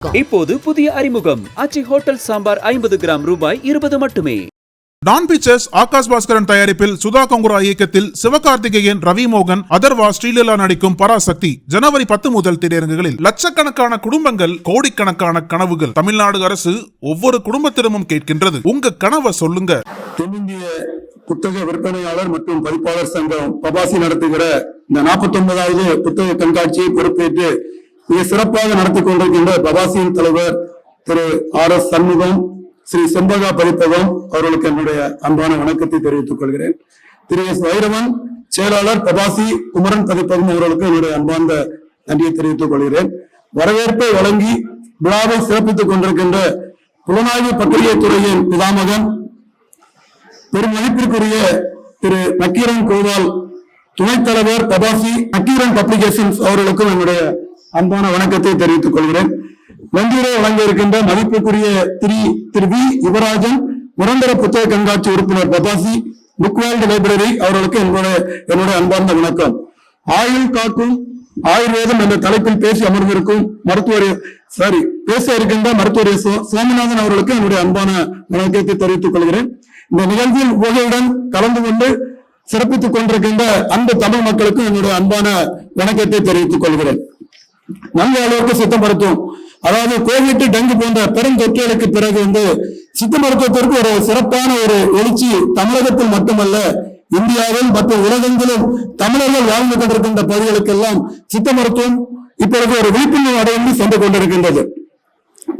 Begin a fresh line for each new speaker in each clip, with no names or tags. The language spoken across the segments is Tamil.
இப்போது புதிய அறிமுகம் ஆச்சி ஹோட்டல் சாம்பார் 50 கிராம் ரூபாய் 20 மட்டுமே.
டான் பிக்சர்ஸ் ஆகாஷ் பாஸ்கரன் தயாரிப்பில் சுதா கங்குரா இயக்கத்தில் சிவகார்த்திகேயன், ரவி மோகன், அதர்வா, ஸ்ரீலீலா நடிக்கும் பராசக்தி ஜனவரி 10 முதல் திரையரங்குகளில். லட்சக்கணக்கான குடும்பங்கள், கோடிக்கணக்கான கனவுகள். தமிழ்நாடு அரசு ஒவ்வொரு குடும்பத்திடமும் கேட்கின்றது, உங்க கனவை சொல்லுங்க.
தென்னிந்திய புத்தக விற்பனையாளர் மற்றும் பதிப்பாளர் சங்கம் பபாசி நடத்துகிற இந்த 49வது புத்தக கண்காட்சியை பொறுப்பேற்று மிக சிறப்பாக நடத்தி கொண்டிருக்கின்ற பபாசியின் தலைவர் திரு R.S. சண்முகம், ஸ்ரீ செம்பகா பதிப்பகம் அவர்களுக்கு என்னுடைய அன்பான வணக்கத்தை தெரிவித்துக் கொள்கிறேன். திரு S. வைரவன், செயலாளர் பபாசி குமரன் பதிப்பகம் அவர்களுக்கு என்னுடைய அன்பார்ந்த நன்றியை தெரிவித்துக் கொள்கிறேன். வரவேற்பை வழங்கி விழாவை சிறப்பித்துக் கொண்டிருக்கின்ற புலனாய்வு பத்திரிகை துறையின் பிதாமகன் பெரும் மதிப்பிற்குரிய திரு நக்கீரன் கோவால், துணைத் தலைவர் பபாசி நக்கீரன் பப்ளிகேஷன்ஸ் அவர்களுக்கும் என்னுடைய அன்பான வணக்கத்தை தெரிவித்துக் கொள்கிறேன். நன்றியை வழங்க இருக்கின்ற மதிப்புக்குரிய திரு வி. யுவராஜன், நிரந்தர புத்தக கண்காட்சி உறுப்பினர் பபாசி புக் வேர்ல்ட் லைப்ரரி அவர்களுக்கு என்னுடைய அன்பார்ந்த வணக்கம். ஆயுள் காக்கும் ஆயுர்வேதம் என்ற தலைப்பில் பேசி அமர்ந்திருக்கும் பேச இருக்கின்ற மருத்துவர் சுவாமிநாதன் அவர்களுக்கு என்னுடைய அன்பான வணக்கத்தை தெரிவித்துக் கொள்கிறேன். இந்த நிகழ்வில் உங்களுடன் கலந்து கொண்டு சிறப்பித்துக் கொண்டிருக்கின்ற அந்த தமிழ் மக்களுக்கு என்னுடைய அன்பான வணக்கத்தை தெரிவித்துக் கொள்கிறேன். நல்ல அளவுக்கு சித்த மருத்துவம், அதாவது கோவிட், டெங்கு போன்ற பெரும் தொற்றுகளுக்கு பிறகு சித்த மருத்துவத்திற்கு ஒரு சிறப்பான ஒரு எழுச்சி தமிழகத்தில் மட்டுமல்ல, இந்தியாவில் மற்றும் உலகெங்கிலும் தமிழர்கள் வாழ்ந்து கொண்டிருக்கின்ற பகுதிகளுக்கெல்லாம் சித்த மருத்துவம் இப்பொழுது ஒரு விழிப்புணர்வு அடைந்து சென்று கொண்டிருக்கின்றது.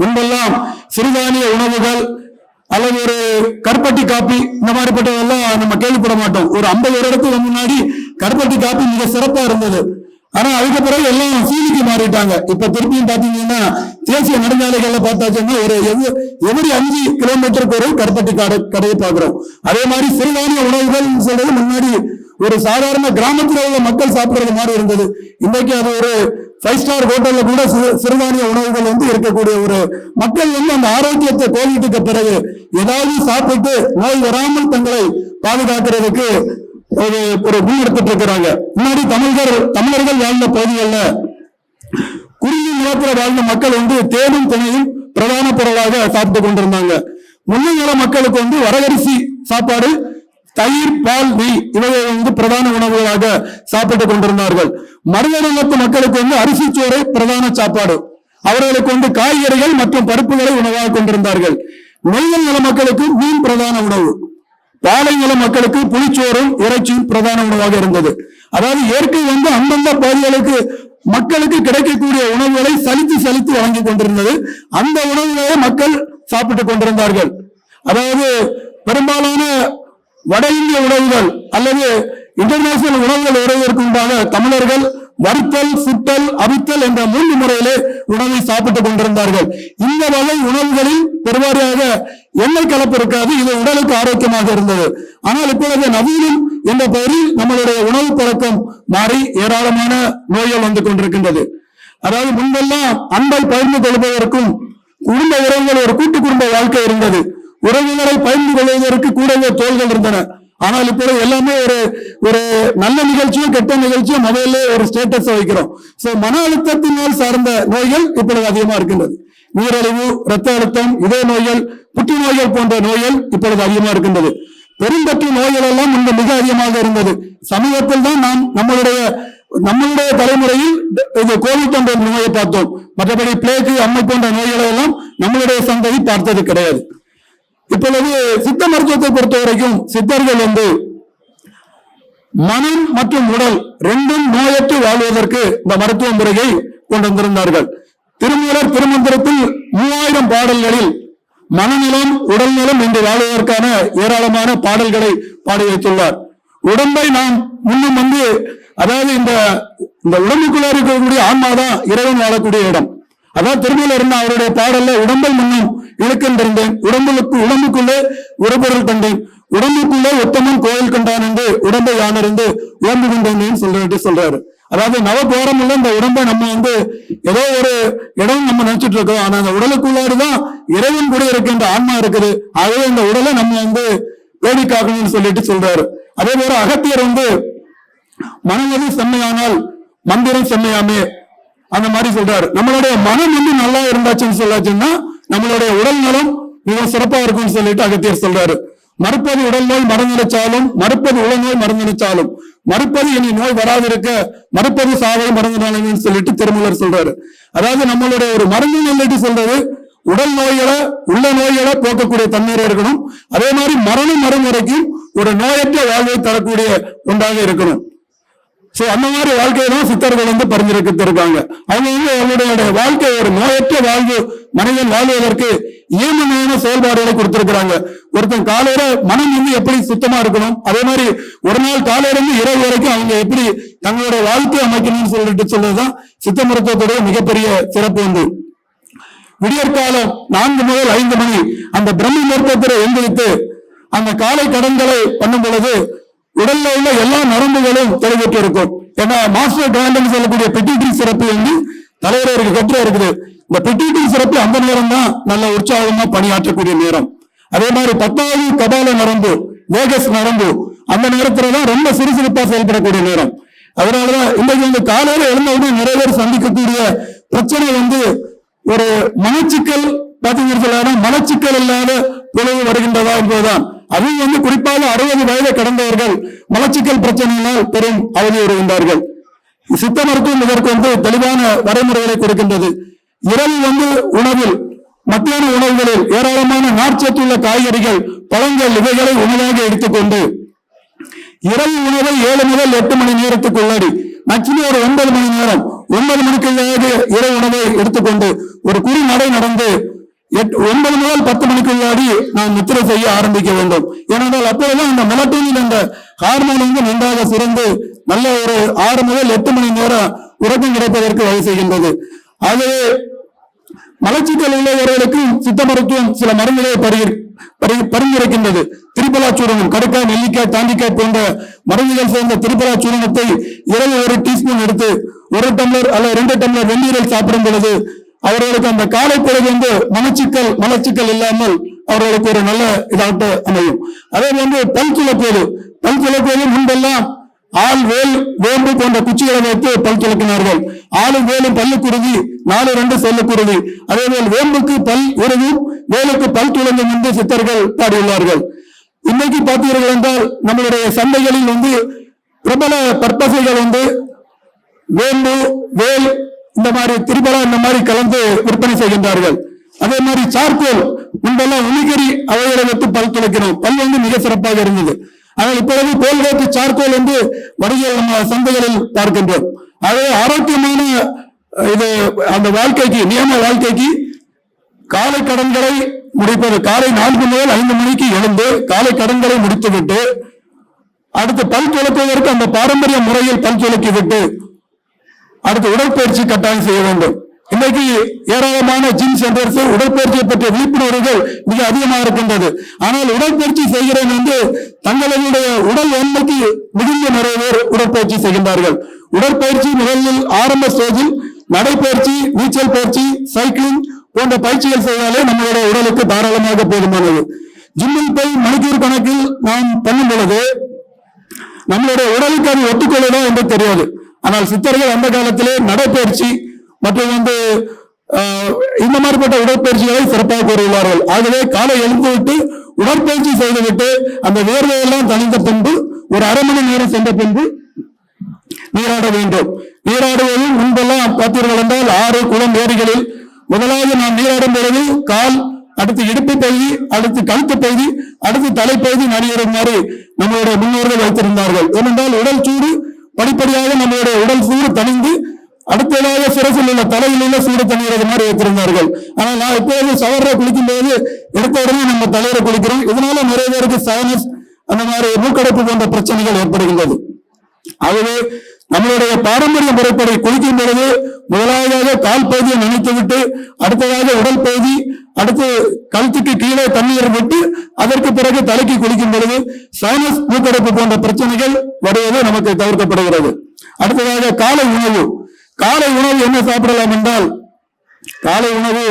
முன்பெல்லாம் சிறுதானிய உணவுகள் அல்லது ஒரு கருப்பட்டி காப்பி இந்த மாதிரிப்பட்டதெல்லாம் நம்ம கேள்விப்பட மாட்டோம். ஒரு 50 வருடத்துக்கு முன்னாடி கருப்பட்டி காப்பி மிக சிறப்பா இருந்தது. ஆனா அதுக்கு பிறகு எல்லாம் சீனிக்கு மாறிட்டாங்க. இப்ப திருப்பியும் பாத்தீங்கன்னா தேசிய நெடுஞ்சாலைகள்ல பார்த்தாச்சுன்னா ஒரு எவரி 5 கிலோமீட்டருக்கு ஒரு கருப்பட்டி கடையை பார்க்கிறோம். அதே மாதிரி சிறுதானிய உணவுகள் சொல்றது முன்னாடி ஒரு சாதாரண கிராமத்தில் உள்ள மக்கள் சாப்பிடுறது மாதிரி இருந்தது. இன்றைக்கு அது ஒரு 5 ஸ்டார் ஹோட்டல்ல கூட சிறுதானிய உணவுகள் இருக்கக்கூடிய ஒரு மக்கள் அந்த ஆரோக்கியத்தை கோவிட்டுக்கு பிறகு ஏதாவது சாப்பிட்டு நோய் வராமல் தங்களை பாதுகாக்கிறதுக்கு ஒரு முன்னெடுத்துட்டு இருக்கிறாங்க. முன்னாடி தமிழர்கள் வாழ்ந்த பகுதிகளில் குறுகிய நிலத்தில் வாழ்ந்த மக்கள் தேனும் தினையும் பிரதான பொருளாக சாப்பிட்டு கொண்டிருந்தாங்க. முன்ன நில மக்களுக்கு வரகரிசி சாப்பாடு, தயிர், பால், நெய் இவைகள் பிரதான உணவுகளாக சாப்பிட்டுக் கொண்டிருந்தார்கள். மருதநிலத்து மக்களுக்கு அரிசி சோறு பிரதான சாப்பாடு, அவர்களுக்கு காய்கறிகள் மற்றும் பருப்புகளை உணவாக கொண்டிருந்தார்கள். நெய்தல் நில மக்களுக்கு மீன் பிரதான உணவு, பாலை நில மக்களுக்கு புளிச்சோறும் இறைச்சியும் பிரதான உணவாக இருந்தது. அதாவது இயற்கை அந்தந்த பகுதிகளுக்கு மக்களுக்கு கிடைக்கக்கூடிய உணவுகளை சலித்து வழங்கி கொண்டிருந்தது. அந்த உணவுகளை மக்கள் சாப்பிட்டுக் கொண்டிருந்தார்கள். அதாவது பெரும்பாலான வட இந்திய உணவுகள் அல்லது இன்டர்நேஷனல் உணவுகள் வருவதற்கு உண்டான தமிழர்கள் வறுத்தல், சுட்டல், அவித்தல் என்ற 3 முறையிலே உணவை சாப்பிட்டுக் கொண்டிருந்தார்கள். இந்த வகை உணவுகளில் பெருவாரியாக எண்ணெய் கலப்பு இருக்காது. இது உடலுக்கு ஆரோக்கியமாக இருந்தது. ஆனால் இப்பொழுது நவீனம் என்ற பெயரில் நம்மளுடைய உணவு பழக்கம் மாறி ஏராளமான நோய்கள் வந்து கொண்டிருக்கின்றது. அதாவது முன்பெல்லாம் அன்பை பகிர்ந்து கொள்வதற்கும் குடும்ப உறவுகள் ஒரு கூட்டு குடும்ப வாழ்க்கை இருந்தது. உறவுகளை பகிர்ந்து கொள்வதற்கு கூடவே தோள்கள் இருந்தன. ஆனால் இப்போது எல்லாமே ஒரு நல்ல நிகழ்ச்சியும் கெட்ட நிகழ்ச்சியும் முதல்ல ஒரு ஸ்டேட்டஸ் வைக்கிறோம். மன அழுத்தத்தினால் சார்ந்த நோய்கள் இப்பொழுது அதிகமா இருக்கின்றது. நீரிழிவு, இரத்த அழுத்தம், இதய நோய்கள், புற்றுநோய்கள் போன்ற நோய்கள் இப்பொழுது அதிகமா இருக்கின்றது. பெருந்தொற்று நோய்கள் எல்லாம் முன்பு மிக அதிகமாக இருந்தது. சமீபத்தில் தான் நாம் நம்மளுடைய தலைமுறையில் இது கோவிட் என்ற நோயை பார்த்தோம். மற்றபடி பிளேக், அம்மை போன்ற நோய்களை எல்லாம் நம்மளுடைய சந்ததி பார்த்தது கிடையாது. இப்பொழுது சித்த மருத்துவத்தை பொறுத்த வரைக்கும் சித்தர்கள் மனம் மற்றும் உடல் ரெண்டும் நோயற்று வாழ்வதற்கு இந்த மருத்துவ முறையை கொண்டு வந்திருந்தார்கள். திருமூலர் திருமந்திரத்தில் 3000 பாடல்களில் மனநலம், உடல் நலம் என்று வாழ்வதற்கான ஏராளமான பாடல்களை பாடி வைத்துள்ளார். உடம்பை நாம் முன்னும் அதாவது இந்த உடம்புக்குள்ள இருக்கக்கூடிய ஆன்மாதான் இறைவன் வாழக்கூடிய இடம். அதான் திருமூலர் அவருடைய பாடல்ல உடம்பை முன்னும் இழுக்கின்றிருந்தேன், உடம்புக்குள்ளே ஒரு பொருள் கண்டேன், உடம்புக்குள்ளே உத்தமன் கோயில் கண்டான் என்று உடம்பை யானிருந்து ஓம்பு கொண்டேன் சொல்றாரு. அதாவது நவபோரம் உள்ள இந்த உடம்பை நம்ம ஏதோ ஒரு இடம் நம்ம நினைச்சிட்டு இருக்கோம். ஆனா அந்த உடலுக்குள்ளாடுதான் இறைவன் கூட இருக்கின்ற ஆன்மா இருக்குது. ஆகவே இந்த உடலை நம்ம பேணி காக்கணும்னு சொல்றாரு. அதே போல அகத்தியர் மனமது செம்மையானால் மந்திரம் செம்மையாமே, அந்த மாதிரி சொல்றாரு. நம்மளுடைய மனம் வந்து நல்லா இருந்தாச்சுன்னு சொல்லாச்சுன்னா நம்மளுடைய உடல் நலம் மிக சிறப்பா இருக்கும்னு சொல்லிட்டு அகத்தியர் சொல்றாரு. மறுப்பது உடல் நோய் மறந்துச்சாலும், மறுப்பது உடல் நோய் மறந்துச்சாலும், மறுப்பது இனி நோய் வராதிருக்க, மறுப்பது சாவை மறந்துனாலும் சொல்லிட்டு திருமூலர் சொல்றாரு. அதாவது நம்மளுடைய ஒரு மருந்து சொல்லிட்டு சொல்றது உடல் நோய்களை உள்ள நோய்களை போக்கக்கூடிய தன்மையாக இருக்கணும். அதே மாதிரி மரணம் மறுமுறைக்கும் ஒரு நோயற்ற வாழ்வை தரக்கூடிய ஒன்றாக இருக்கணும். சோ அந்த மாதிரி வாழ்க்கையை தான் சித்தர்கள் வந்து பரிந்துரைத்திருக்காங்க. அவங்க வந்து அவங்களுடைய வாழ்க்கை ஒரு நோயற்ற வாழ்வு மனிதன் வாழ்வதற்கு இயமமான செயல்பாடுகளை கொடுத்திருக்கிறாங்க. ஒருத்தன் காலையில மனம் வந்து எப்படி சுத்தமா இருக்கணும், அதே மாதிரி ஒரு நாள் காலையில இருந்து இரவு வரைக்கும் அவங்க எப்படி தங்களுடைய வாழ்க்கை அமைக்கணும்னு சொல்லிட்டு சொல்றதுதான் சித்த மருத்துவத்துடைய மிகப்பெரிய சிறப்பு. வந்து விடியற்காலம் 4 முதல் 5 மணி அந்த பிரம்ம முகூர்த்தத்தில் எந்திரித்து அந்த காலை கடன்களை பண்ணும் பொழுது உடல்ல உள்ள எல்லா நரம்புகளும் தெளிவுற்று இருக்கும். ஏன்னா மாஸ்டர் கிளாண்ட் சொல்லக்கூடிய பிட்யூட்டரி சிறப்பு வந்து தலைவருக்கு கற்று இருக்குது. இந்த பிட்யூட்டரி சிறப்பு அந்த நேரம் தான் நல்ல உற்சாகமா பணியாற்றக்கூடிய நேரம். அதே மாதிரி 10வது கபால நரம்பு, வேகஸ் நரம்பு அந்த நேரத்துலதான் ரொம்ப சுறுசுறுப்பா செயல்படக்கூடிய நேரம். அதனாலதான் இன்றைக்கு வந்து காலையில எழுந்தவுடனே நிறைய பேர் சந்திக்கக்கூடிய பிரச்சனை வந்து ஒரு மனச்சிக்கல் பாத்தீங்கன்னா மனச்சிக்கல் இல்லாத பொழுது வருகின்றதா என்பதுதான். அதுவும் வந்து குறிப்பாக 60 வயதை கடந்தவர்கள் மலச்சிக்கல் பிரச்சனையினால் பெரும் அவதி வருகின்றார்கள். சித்த மருத்துவம் இதற்கு வந்து தெளிவான வரைமுறைகளை கொடுக்கின்றது. இரவு வந்து உணவில், மத்தியான உணவுகளில் ஏராளமான நார்ச்சத்துள்ள காய்கறிகள், பழங்கள் இவைகளை உணவாக எடுத்துக்கொண்டு இரவு உணவை 7 முதல் 8 மணி நேரத்துக்குள்ளாடி மேக்சிமம் ஒரு 9 மணி நேரம் 9 மணிக்குள்ளாக இரவு உணவை எடுத்துக்கொண்டு ஒரு குறு நடை நடந்து 9 முதல் 10 மணிக்குள்ளாடி நாம் நித்திரை செய்ய ஆரம்பிக்க வேண்டும். ஏனென்றால் அப்போதுதான் அந்த மெலட்டோனின் அந்த ஹார்மோன் வந்து நன்றாக சிறந்து நல்ல ஒரு 6 முதல் 8 மணி நேரம் உறக்கம் கிடைப்பதற்கு வகை செய்கின்றது. ஆகவே மலச்சிக்கல் உள்ளவர்களுக்கும் சித்த மருத்துவம் சில மருந்துகளை பரிந்துரைக்கின்றது. திரிபலா சூரணம், கடுக்காய், நெல்லிக்காய், தாண்டிக்காய் போன்ற மருந்துகள் சேர்ந்த திரிபலா சூரணத்தை இரவு 1 டீஸ்பூன் எடுத்து 1 டம்ளர் அல்லது 2 டம்ளர் வெந்நீரில் சாப்பிடும் பொழுது அவர்களுக்கு அந்த காலை பொழுது வந்து மலச்சிக்கல் இல்லாமல் அவர்களுக்கு ஒரு நல்ல இதாக அமையும். அதே வந்து பல் துளக்குவது முன்பெல்லாம் ஆள், வேல், வேம்பு போன்ற குச்சிகளை வைத்து பல் துளக்கினார்கள். ஆளும் வேலும் பல்லு குருதி, 4 செல்லு குருதி. அதே போல் வேம்புக்கு பல் உருவும், வேலுக்கு பல் துளங்கும் என்று சித்தர்கள் பாடியுள்ளார்கள். இன்னைக்கு பார்த்தீர்கள் என்றால் நம்மளுடைய சந்தைகளில் வந்து பிரபல பற்பசைகள் வந்து வேம்பு, வேல், இந்த மாதிரி திரிபலா இந்த மாதிரி கலந்து விற்பனை செய்கின்றார்கள். அதே மாதிரி சார்கோல், முன்பெல்லாம் உமிகரி அவைகளை வைத்து பல் துளைக்கிறோம். பல் வந்து மிக சிறப்பாக இருந்தது. ஆனால் இப்பொழுது கோல்கேட் சார்கோல் வந்து வடிகள் நம்ம சந்தைகளில் பார்க்கின்றோம். ஆகவே ஆரோக்கியமான இது அந்த வாழ்க்கைக்கு, நியம வாழ்க்கைக்கு காலை கடன்களை முடிப்பது, காலை 4 முதல் 5 மணிக்கு எழுந்து காலை கடன்களை முடித்துவிட்டு அடுத்து பல் துளக்குவதற்கு அந்த பாரம்பரிய முறையில் பல் துளக்கி விட்டு அடுத்து உடற்பயிற்சி கட்டாயம் செய்ய வேண்டும். இன்னைக்கு ஏராளமான ஜிம் சென்டர்ஸ் உடற்பயிற்சியை பற்றிய விழிப்புணர்வுகள் மிக அதிகமாக இருக்கின்றது. ஆனால் உடற்பயிற்சி செய்கிறவங்க வந்து தங்களுடைய உடல் வன்மைக்கு மிகுந்த நிறைய பேர் உடற்பயிற்சி செய்கின்றார்கள். உடற்பயிற்சி முதலில் ஆரம்ப ஸ்டேஜில் நடைப்பயிற்சி, நீச்சல் பயிற்சி, சைக்கிளிங் போன்ற பயிற்சிகள் செய்தாலே நம்மளுடைய உடலுக்கு தாராளமாக போதுமானது. ஜிம்மில் போய் மணிக்கூர் கணக்கில் நாம் பண்ணும் பொழுது நம்மளுடைய உடலுக்கு அது ஒத்துக்கொள்ளதா என்று தெரியாது. ஆனால் சித்தர்கள் அந்த காலத்திலே நடைப்பயிற்சி மற்றும் வந்து இந்த மாதிரிப்பட்ட உடற்பயிற்சிகளை சிறப்பாக கூறியுள்ளார்கள். ஆகவே காலை எழுந்துவிட்டு உடற்பயிற்சி செய்துவிட்டு அந்த வேர்வையெல்லாம் தணிந்த பின்பு ஒரு அரை மணி நேரம் சென்ற பின்பு நீராட வேண்டும். நீராடுவது முன்பெல்லாம் பார்த்தீர்கள் என்றால் ஆறு, குளம், ஏரிகளில் முதலாவது நாம் நீராடும் பொழுது கால், அடுத்து இடுப்பு பகுதி, அடுத்து கழுத்து பகுதி, அடுத்து தலைப்பகுதி நடிகருமாறு நம்மளுடைய முன்னோர்கள் வைத்திருந்தார்கள். ஏனென்றால் உடல் சூடு படிப்படியாக நம்மளுடைய உடல் சூடு தணிந்து அடுத்ததாக சிரசில் உள்ள தலையில் உள்ள சூடு தணிகிறது மாதிரி வைத்திருந்தார்கள். ஆனால் நான் எப்போது சவரை குளிக்கும் போது எடுத்த உடனே நம்ம தலையில குளிக்கிறோம். இதனால நிறைய பேருக்கு சைனஸ் அந்த மாதிரி மூக்கடைப்பு போன்ற பிரச்சனைகள் ஏற்படுகின்றது. ஆகவே நம்மளுடைய பாரம்பரிய முறைப்படி குளிக்கும் பொழுது முதலாவதாக கால் பகுதியை நினைத்து விட்டு அடுத்ததாக உடல் பகுதி, அடுத்து கழுத்துக்கு கீழே தண்ணீர் விட்டு அதற்கு பிறகு தலைக்கு குளிக்கும் பொழுது சைனஸ் மூக்கடைப்பு போன்ற பிரச்சனைகள் வருவது நமக்கு தவிர்க்கப்படுகிறது. அடுத்ததாக காலை உணவு. காலை உணவு என்ன சாப்பிடலாம் என்றால், காலை உணவு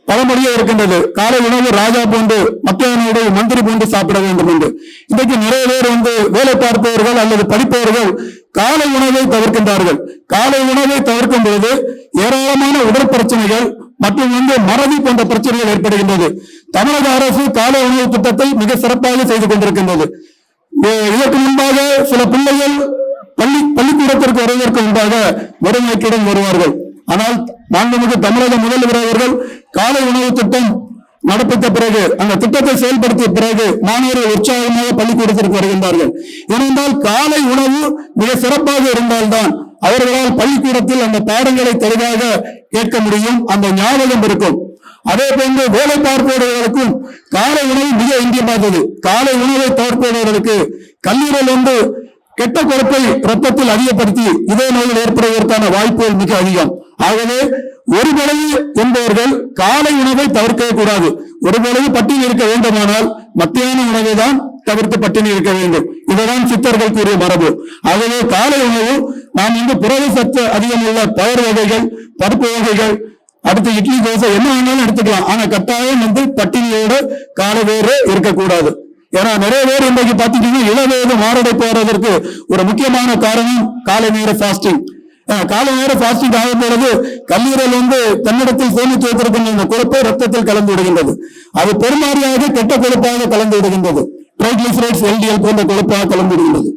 பழமொழியே இருக்கின்றது. காலை உணவு ராஜா போன்று, மத்தியான உணவு மந்திரி போன்று சாப்பிட வேண்டும் என்று. இன்றைக்கு நிறைய பேர் வந்து வேலை பார்ப்பவர்கள் அல்லது படிப்பவர்கள் காலை உணவை தவிர்க்கின்றார்கள். காலை உணவை தவிர்க்கும் பொழுது ஏராளமான உடற்பிரச்சனைகள் மற்றும் மறதி போன்ற பிரச்சனைகள் ஏற்படுகின்றது. தமிழக அரசு காலை உணவு திட்டத்தை மிக சிறப்பாக செய்து கொண்டிருக்கின்றது. இதற்கு முன்பாக சில பிள்ளைகள் பள்ளிக்கூடத்திற்கு வருவதற்கு முன்பாக வறுமைக்குடன் வருவார்கள். ஆனால் மாண்புமிகு தமிழக முதல்வர் அவர்கள் காலை உணவு திட்டம் நடப்பித்த பிறகு, அந்த திட்டத்தை செயல்படுத்திய பிறகு மாணவர்கள் உற்சாகமாக பள்ளிக்கூடத்திற்கு வருகின்றார்கள். ஏனென்றால் காலை உணவு மிக சிறப்பாக இருந்தால்தான் அவர்களால் பள்ளிக்கூடத்தில் அந்த பாடங்களை தெளிவாக கேட்க முடியும், அந்த ஞாபகம் இருக்கும். அதே போன்று வேலை பார்ப்பவர்களுக்கும் காலை உணவு மிக இன்றியமானது. காலை உணவை தவிர்ப்பவர்களுக்கு கல்லீரல் கெட்ட கொழுப்பை ரத்தத்தில் அதிகப்படுத்தி இதய நோயில் ஏற்படுவதற்கான வாய்ப்புகள் மிக அதிகம். ஆகவே ஒரு பொழுது என்பவர்கள் காலை உணவை தவிர்க்கவே கூடாது. ஒரு பொழுது பட்டினி இருக்க வேண்டுமானால் மத்தியான உணவை தான் தவிர்த்து பட்டினி இருக்க வேண்டும். இதுதான் சித்தர்கள் கூறிய மரபு. ஆகவே காலை உணவு நாம் புரத சத்து அதிகம் உள்ள பயிர் வகைகள், பருப்பு வகைகள், அடுத்து இட்லி, தோசை என்ன வேணாலும் எடுத்துக்கலாம். ஆனா கட்டாயம் பட்டினியோடு காலை வேறு இருக்கக்கூடாது. ஏன்னா நிறைய பேர் இன்றைக்கு பாத்தீங்கன்னா இளவயது மாரடைப்பு வருவதற்கு ஒரு முக்கியமான காரணம் காலை நேர பாஸ்டிங். காலை நேர பாஸ்டிங் ஆகும் பொழுது கல்லீரல் தன்னிடத்தில் சேமித்து வைத்திருக்கின்ற கொழுப்பை ரத்தத்தில் கலந்து விடுகின்றது. அது பெருமாறியாக கெட்ட கொழுப்பாக கலந்து விடுகின்றது. ட்ரைக்ளிசரைட்ஸ், LDL போன்ற கொழுப்பாக கலந்து விடுகின்றது.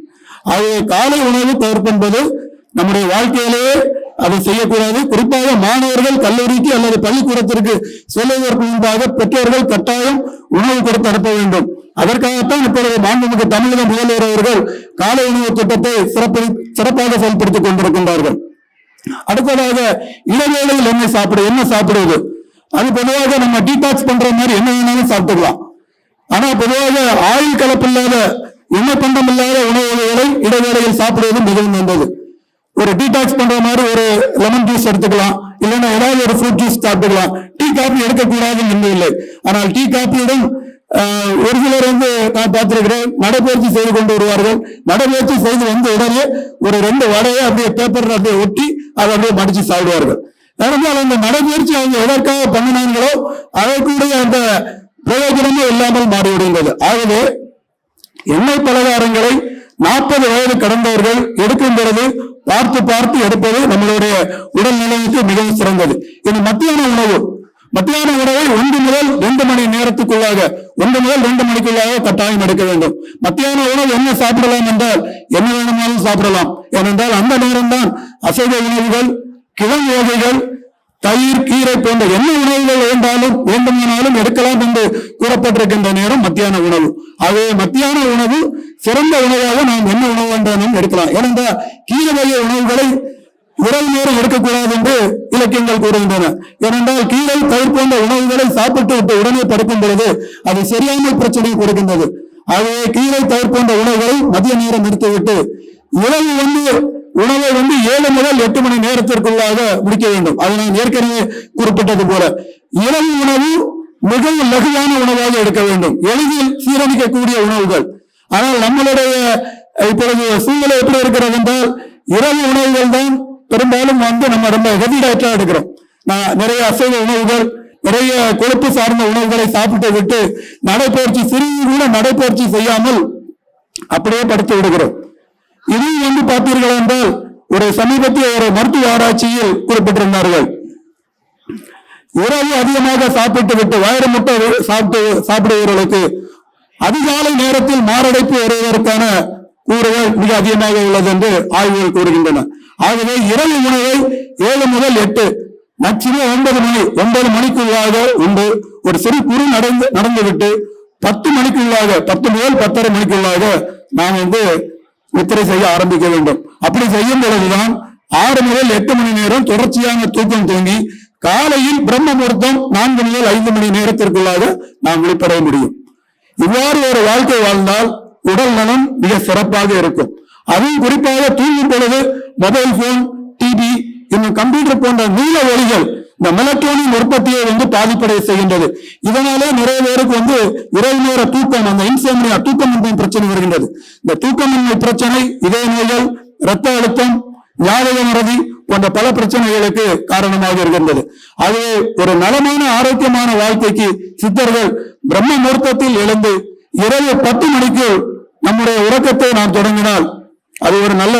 ஆகவே காலை உணவு தவிர்ப்பது நம்முடைய வாழ்க்கையிலேயே அதை செய்யக்கூடாது. குறிப்பாக மாணவர்கள் கல்லூரிக்கு அல்லது பள்ளிக்கூடத்திற்கு செல்வதற்கு முன்பாக பெற்றோர்கள் கட்டாயம் உணவு கொடுத்து அனுப்ப வேண்டும். அதற்காகத்தான் இப்பொழுது மாண்புமிகு தமிழக முதல்வர் அவர்கள் காலை உணவு திட்டத்தை சிறப்பாக செயல்படுத்திக் கொண்டிருக்கின்றார்கள். அடுத்ததாக இளவேளையில் என்ன சாப்பிடுவது, அது பொதுவாக நம்ம டீடாக்ஸ் பண்ற மாதிரி என்ன வேணாலும் சாப்பிட்டுக்கலாம். ஆனா பொதுவாக ஆயில் கலப்பில்லாத, எண்ணெய் பண்டம் இல்லாத உணவு வகைகளை இடைவேளையில் சாப்பிடுவது மிகவும் நல்லது. ஒரு டீடாக்ஸ் பண்ற மாதிரி ஒரு லெமன் ஜூஸ் எடுத்துக்கலாம், இல்லைன்னா ஏதாவது ஒரு ஃப்ரூட் ஜூஸ் சாப்பிட்டுக்கலாம். டீ காபி எடுக்கக்கூடாதுன்னு என்று இல்லை. ஆனால் டீ காபியுடன் ஒரு சிலர் நான் பார்த்திருக்கிறேன், நடைபயிற்சி செய்து கொண்டு வருவார்கள். நடைபயிற்சி செய்து உடனே ஒரு 2 வடையை அப்படியே பேப்பர் அப்படியே ஒட்டி அதை அப்படியே மடிச்சு சாப்பிடுவார்கள். அதனால் அந்த நடைபயிற்சி அவங்க எதற்காக பண்ணினாங்களோ அதற்குடைய அந்த பிரயோஜனமே இல்லாமல் மாறிவிடுகின்றது. ஆகவே எண்ணெய் பலகாரங்களை 40 வயது கடந்தவர்கள் எடுக்கும் பொழுது பார்த்து பார்த்து எடுப்பது நம்மளுடைய உடல் நிலைக்கு மிகவும் சிறந்தது. இது மத்தியான உணவை 1 முதல் 2 மணி நேரத்துக்குள்ளாக 1 முதல் 2 மணிக்குள்ளாக கட்டாயம் எடுக்க வேண்டும். மத்தியான உணவு என்ன சாப்பிடலாம் என்றால் என்ன வேணுமானாலும் சாப்பிடலாம். ஏனென்றால் அந்த நேரம்தான் அசைவ உணவுகள், கிழங்கு வகைகள், தயிர், கீரை போன்ற என்ன உணவுகள் வேண்டுமானாலும் எடுக்கலாம் என்று கூறப்பட்டிருக்கின்ற நேரம் மத்தியான உணவு. ஆகவே மத்தியான உணவு சிறந்த உணவாக நாம் என்ன உணவு என்றாலும் எடுக்கலாம். ஏனென்றால் கீரை வகை உணவுகளை இரவு நேரம் எடுக்கக்கூடாது என்று இலக்கியங்கள் கூறுகின்றன. ஏனென்றால் கீரை, தயிர் போன்ற உணவுகளை சாப்பிட்டு விட்டு உடனே படுக்கும் பொழுது அது சரியாமல் பிரச்சனை கொடுக்கின்றது. ஆகவே கீரை, தயிர் போன்ற உணவுகளை மதிய நேரம் எடுத்துவிட்டு இரவு உணவை 7 முதல் 8 மணி நேரத்திற்குள்ளாக முடிக்க வேண்டும். அது நான் ஏற்கனவே குறிப்பிட்டது போல இரவு உணவு மிகவும் லகுவான உணவாக எடுக்க வேண்டும், எளிதில் சீரணிக்கக்கூடிய உணவுகள். ஆனால் நம்மளுடைய இப்பொழுது சூழ்நிலை எப்படி இருக்கிறது என்றால் இரவு உணவுகள் தான் பெரும்பாலும் நம்ம ரொம்ப ஹெவி டயட்டா எடுக்கிறோம். நிறைய அசைவ உணவுகள், நிறைய கொழுப்பு சார்ந்த உணவுகளை சாப்பிட்டு விட்டு நடைபயிற்சி, சிறிது கூட நடைபயிற்சி செய்யாமல் அப்படியே படுத்து விடுகிறோம். இது பார்த்தீர்கள் என்றால் ஒரு சமீபத்திய ஒரு மருத்துவ ஆராய்ச்சியில் குறிப்பிட்டிருந்தார்கள். இரவு அதிகமாக சாப்பிட்டு விட்டு வயிறு முட்டை சாப்பிடுபவர்களுக்கு அதிகாலை நேரத்தில் மாரடைப்பு வருவதற்கான கூறுகள் மிக அதிகமாக உள்ளது என்று ஆய்வுகள் கூறுகின்றன. ஆகவே இரவு உணவை 7 முதல் 8, மேக்சிமம் 9 மணிக்குள்ளாக உண்டு ஒரு சிறு குறு நடந்துவிட்டு 10 மணிக்குள்ளாக 10 முதல் 10:30 மணிக்குள்ளாக நாம் நித்திரை செய்ய ஆரம்பிக்க வேண்டும். அப்படி செய்யும் பொழுதுதான் 6 முதல் 8 மணி நேரம் தொடர்ச்சியான தூக்கம் தூங்கி காலையில் பிரம்ம முகூர்த்தம் 4 முதல் 5 மணி நேரத்திற்குள்ளாக நாம் விழிப்படைய முடியும். இவ்வாறு ஒரு வாழ்க்கை வாழ்ந்தால் உடல் நலம் மிக சிறப்பாக இருக்கும். அதுவும் குறிப்பாக தூங்கும் பொழுது மொபைல் போன், டிவி, இன்னும் கம்ப்யூட்டர் போன்ற நீல ஒளிகள் இந்த மெலட்டோனின் உற்பத்தியை பாதிப்படைய செய்கின்றது. இதனாலே நிறைய பேருக்கு இரவு நேர தூக்கம், அந்த இன்சோம்னியா, தூக்கமின்மை பிரச்சனை வருகின்றது. இந்த தூக்கமின்மை பிரச்சனை இதய நோய்கள், இரத்த அழுத்தம், ஞாபக மறதி போன்ற பல பிரச்சனைகளுக்கு காரணமாக இருக்கின்றது. ஆகவே ஒரு நலமான ஆரோக்கியமான வாழ்க்கைக்கு சித்தர்கள் பிரம்ம முகூர்த்தத்தில் எழுந்து இரவு 10 மணிக்கு நம்முடைய உறக்கத்தை நாம் தொடங்கினால் அது ஒரு நல்ல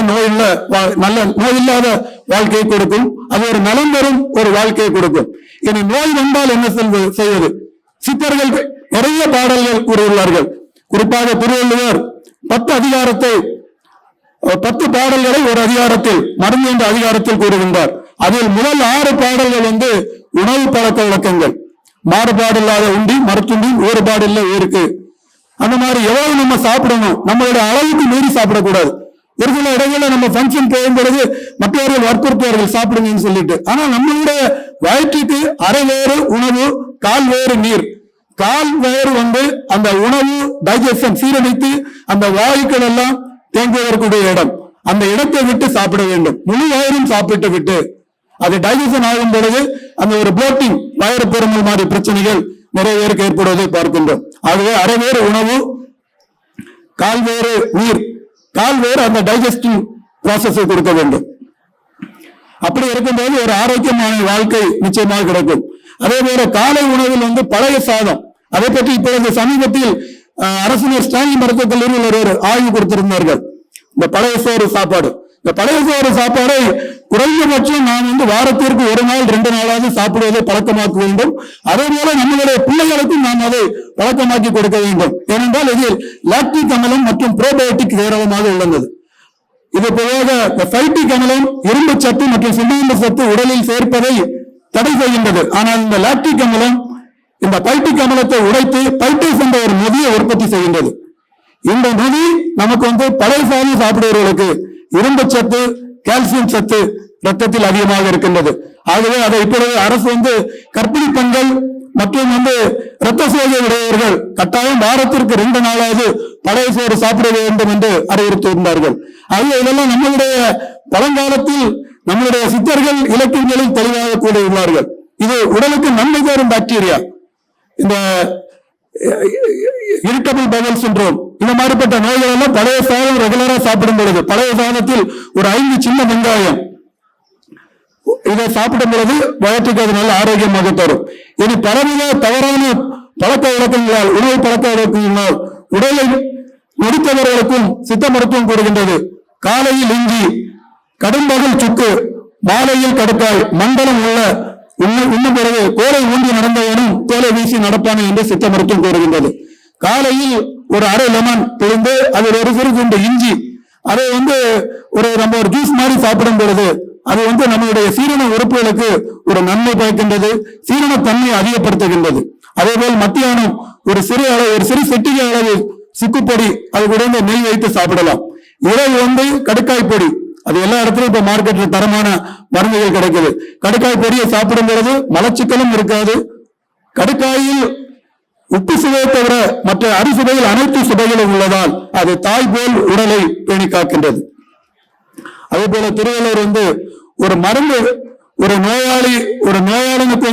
நோயில்லாத வாழ்க்கையை கொடுக்கும். அது ஒரு நலம் பெறும் ஒரு வாழ்க்கையை கொடுக்கும். இனி நோய் வந்தால் என்ன செய்வது? சித்தர்கள் நிறைய பாடல்கள் கூறியுள்ளார்கள். குறிப்பாக திருவள்ளுவர் 10 பாடல்களை ஒரு அதிகாரத்தில், மருந்து என்ற அதிகாரத்தில் கூறுகின்றார். அதில் முதல் 6 பாடல்கள் உணவு பழக்க வழக்கங்கள். மாறுபாடு இல்லாத உண்டி மரத்துண்டி வேறுபாடு இல்லை ஊருக்கு. அந்த மாதிரி எவ்வளவு நம்ம சாப்பிடணும், நம்மளுடைய அளவுக்கு மீறி சாப்பிடக்கூடாது. ஒரு சில இடங்களில் நம்ம ஃபங்க்ஷன் போகும் பொழுது மற்றவர்கள் வற்புறுத்துவார்கள் சாப்பிடுங்கன்னு சொல்லிட்டு. ஆனா நம்மளுடைய வயிற்றுக்கு அரை வேறு உணவு, கால் வேறு நீர். கால் வேறு அந்த உணவு டைஜஷன் சீரமைத்து அந்த வாயுக்கள் எல்லாம் தேங்குவதற்குரிய இடம். அந்த இடத்தை விட்டு சாப்பிட வேண்டும். முழு வயிறும் சாப்பிட்டு விட்டு அது டைஜஷன் ஆகும் பொழுது அந்த ஒரு புளோட்டிங், வயிறு பெருமல் மாதிரி பிரச்சனைகள் நிறைய பேருக்கு ஏற்படுவதை பார்க்கின்றோம். ஆகவே அரை வேறு உணவு, கால் வேறு நீர், கால் வேறு அந்த டைஜஸ்டிவ் ப்ராசஸை கொடுக்க வேண்டும். அப்படி இருக்கும்போது ஒரு ஆரோக்கியமான வாழ்க்கை நிச்சயமாக கிடைக்கும். அதே போல காலை உணவில் பழைய சாதம், அதை பற்றி இப்பொழுது சமீபத்தில் அரசினர் ஸ்டான்லி மருத்துவக் கல்லூரியில் ஒரு ஆய்வு கொடுத்திருந்தார்கள். இந்த பழைய சோறு சாப்பாடு, இந்த பழைய சோறு சாப்பாடை குறைந்தபட்சம் நாம் வாரத்திற்கு 1 நாள் 2 நாளாவது சாப்பிடுவதை பழக்கமாக்க வேண்டும். அதே போல நம்மளுடைய பிள்ளைகளுக்கும் நாம் அதை பழக்கமாக்கி கொடுக்க வேண்டும். ஏனென்றால் இதில் லாக்டிக் அமிலம் மற்றும் புரோபயோட்டிக் ஏராளமாக உள்ளது. இது பொதுவாக ஃபைட்டிக் அமிலம் இரும்பு சத்து மற்றும் சுண்ணாம்பு சத்து உடலில் சேர்ப்பதை தடை செய்கின்றது. ஆனால் இந்த லாக்டிக் அமிலம் இந்த பைட்டிக் அமிலத்தை உடைத்து பைட்டேஸ் என்ற ஒரு நொதியை உற்பத்தி செய்கின்றது. இந்த நொதி நமக்கு பழைய சாதம் சாப்பிடுவவர்களுக்கு இரும்பு சத்து, கால்சியம் சத்து ரத்தத்தில் அதிகமாக இருக்கின்றது. ஆகவே அதை இப்பொழுது அரசு கர்ப்பிணி பெண்கள் மற்றும் இரத்த சோகை உடையவர்கள் கட்டாயம் வாரத்திற்கு 2 நாளாவது பழைய சோறு சாப்பிட வேண்டும் என்று அறிவுறுத்தியிருந்தார்கள். ஆகவே இதெல்லாம் நம்மளுடைய பழங்காலத்தில் நம்மளுடைய சித்தர்கள் இலக்கியங்களில் தெளிவாக கூறியுள்ளார்கள். இது உடலுக்கு நன்மை தரும் பாக்டீரியா. இந்த இரிட்டபிள் பவல் சிண்ட்ரோம், இந்த மாதிரிப்பட்ட நோய்கள் எல்லாம் பழைய சாதம் ரெகுலரா சாப்பிடும் பொழுது, பழைய சாதத்தில் ஒரு 5 சின்ன வெங்காயம் இதை சாப்பிடும் பொழுது வயிற்றுக்கு அது நல்ல ஆரோக்கியமாக தரும். இனி பலவித தவறான பழக்க வழக்கங்களால், உணவு பழக்க வழக்கங்களால் உடலை நொடித்தவர்களுக்கும் சித்த மருத்துவம் கூறுகின்றது. காலையில் இஞ்சி, கடும்பகல் சுக்கு, மாலையில் கடுக்காய், மண்டலம் உள்ள இன்னும் பிறகு கோரை ஊண்டி நடந்தவனும் தோலை வீசி நடப்பானு என்று சித்த மருத்துவம் கூறுகின்றது. காலையில் ஒரு அரை லெமன் பிழிந்து அதில் ஒரு சிறு துண்டு இஞ்சி, அதை நம்ம ஒரு ஜூஸ் மாதிரி சாப்பிடும் பொழுது அது நம்மளுடைய சீரண உறுப்புகளுக்கு ஒரு நன்மை பயக்கின்றது, சீரண தன்மையை அதிகப்படுத்துகின்றது. அதே போல் மத்தியானம் ஒரு சிறு செட்டிகை அளவு சுக்குப்பொடி, அது கூட நெய் வைத்து சாப்பிடலாம். இரவு கடுக்காய் பொடி, அது எல்லா இடத்துலயும் இப்ப மார்க்கெட்ல தரமான மருந்துகள் கிடைக்குது. கடுக்காய் பொடியை சாப்பிடும் பொழுது மலச்சிக்கலும் இருக்காது. கடுக்காயில் உப்பு சுவையை தவிர மற்ற அறுசுவையில் அனைத்து சுவைகளும் உள்ளதால் அது தாய் போல் உடலை பேணி காக்கின்றது. அதே போல திருவள்ளுவர் ஒரு மருந்து, ஒரு நோயாளினுக்கு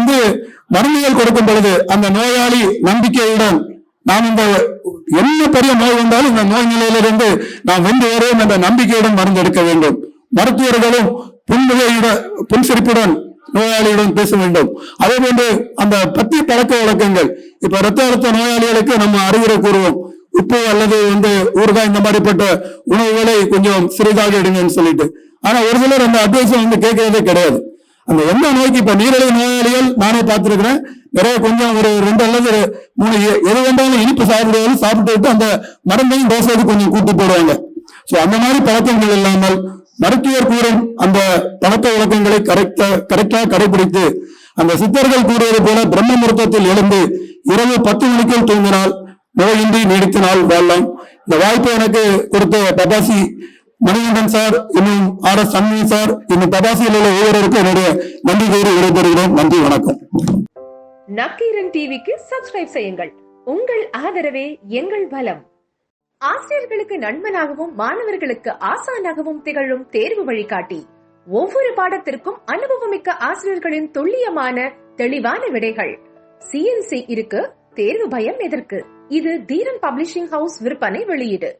மருந்துகள் கொடுக்கும் பொழுது அந்த நோயாளி நம்பிக்கையுடன் நாம் என்ன பெரிய நோய் வந்தாலும் இந்த நோய் நிலையிலிருந்து நாம் வென்று வருவோம் என்ற நம்பிக்கையுடன் மருந்து எடுக்க வேண்டும். மருத்துவர்களும் புன்சிரிப்புடன் நோயாளியுடன் பேச வேண்டும். அதே போன்று அந்த பத்திய பழக்க வழக்கங்கள், இப்ப ரத்த அழுத்த நோயாளிகளுக்கு நம்ம அறிவுரை கூறுவோம், உப்பு அல்லது ஊறுகாய் இந்த மாதிரிப்பட்ட உணவுகளை கொஞ்சம் சிறிதாக எடுங்கன்னு சொல்லிட்டு. ஆனா ஒரு சிலர் அந்த அட்வைஸை கேட்கறதே கிடையாது. அந்த எந்த நோய்க்கு, இப்ப நீரிழிவு நோயாளிகள் நானே பார்த்திருக்கிறேன், நிறைய கொஞ்சம் ஒரு 2 அல்லது 3 எது வேண்டாலும் இனிப்பு சாப்பிட்டு விட்டு அந்த மருந்தையும் டோசேஜ் கொஞ்சம் கூட்டி போடுவாங்க. சோ அந்த மாதிரி பழக்கங்கள் இல்லாமல் மருத்துவர் கூறும் அந்த பழக்க வழக்கங்களை கரெக்டா கடைபிடித்து அந்த சித்தர்கள் கூறுவது போல பிரம்ம முகூர்த்தத்தில் எழுந்து இரவு 10 மணிக்குள் தூங்கினால் நோயின்றி நீடித்த நாள் வாழலாம். இந்த வாய்ப்பை எனக்கு கொடுத்த பபாசி மணிகண்டன் சார், இன்னும் RS சண்முகம் சார், இன்னும் பபாசியில் உள்ள ஒவ்வொருவருக்கும் என்னுடைய நன்றி கூறி விடைபெறுகிறோம். நன்றி, வணக்கம்.
நக்கீரன் டிவிக்கு சப்ஸ்கிரைப் செய்யுங்கள். உங்கள் ஆதரவே எங்கள் பலம். ஆசிரியர்களுக்கு நண்பனாகவும் மாணவர்களுக்கு ஆசானாகவும் திகழும் தேர்வு வழிகாட்டி. ஒவ்வொரு பாடத்திற்கும் அனுபவமிக்க ஆசிரியர்களின் துல்லியமான தெளிவான விடைகள். CNC இருக்கு, தேர்வு பயம் எதற்கு? இது தீரன் பப்ளிஷிங் ஹவுஸ் விற்பனை வெளியீடு.